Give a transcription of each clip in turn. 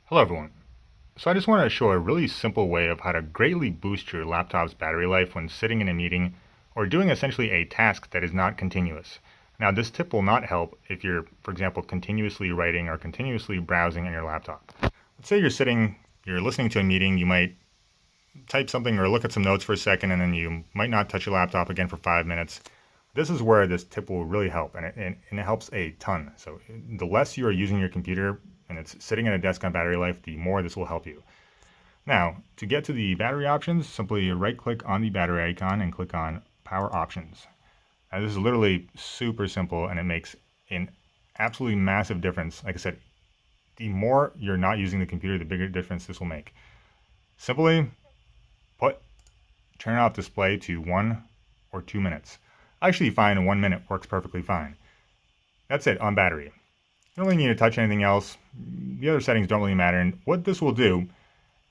Hello everyone. So I just wanted to show a really simple way of how to greatly boost your laptop's battery life when sitting in a meeting or doing essentially a task that is not continuous. Now this tip will not help if you're, for example, continuously writing or continuously browsing on your laptop. Let's say you're listening to a meeting, you might type something or look at some notes for a second and then you might not touch your laptop again for 5 minutes. This is where this tip will really help, and it helps a ton. So the less you are using your computer and it's sitting at a desk on battery life, the more this will help you. Now, to get to the battery options, simply right-click on the battery icon and click on Power Options. Now, this is literally super simple, and it makes an absolutely massive difference. Like I said, the more you're not using the computer, the bigger difference this will make. Simply turn off display to 1 or 2 minutes. I actually find 1 minute works perfectly fine. That's it on battery. You don't really need to touch anything else. The other settings don't really matter. And what this will do,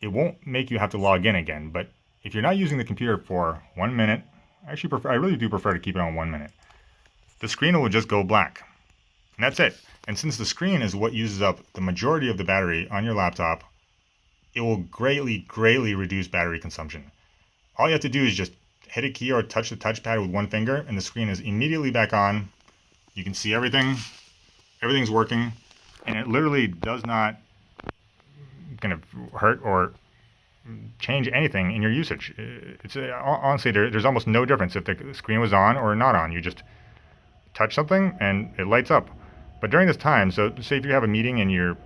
it won't make you have to log in again. But if you're not using the computer for 1 minute, I really do prefer to keep it on 1 minute. The screen will just go black. And that's it. And since the screen is what uses up the majority of the battery on your laptop, it will greatly, greatly reduce battery consumption. All you have to do is just hit a key or touch the touchpad with one finger, and the screen is immediately back on. You can see everything. Everything's working, and it literally does not kind of hurt or change anything in your usage. It's honestly, there's almost no difference if the screen was on or not on. You just touch something and it lights up. But during this time, so say if you have a meeting and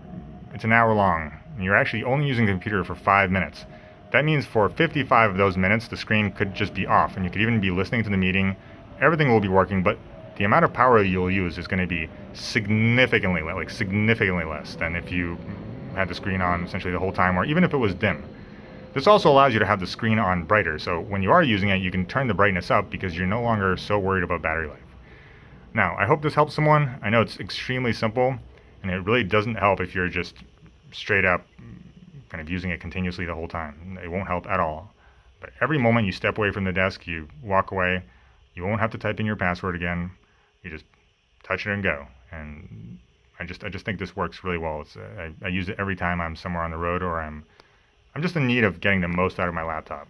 it's an hour long, and you're actually only using the computer for 5 minutes, that means for 55 of those minutes, the screen could just be off, and you could even be listening to the meeting. Everything will be working, but the amount of power you'll use is going to be significantly less than if you had the screen on essentially the whole time, or even if it was dim. This also allows you to have the screen on brighter, so when you are using it, you can turn the brightness up because you're no longer so worried about battery life. Now, I hope this helps someone. I know it's extremely simple, and it really doesn't help if you're just straight up kind of using it continuously the whole time. It won't help at all. But every moment you step away from the desk, you walk away, you won't have to type in your password again. You just touch it and go. And I just think this works really well. I use it every time I'm somewhere on the road or I'm just in need of getting the most out of my laptop.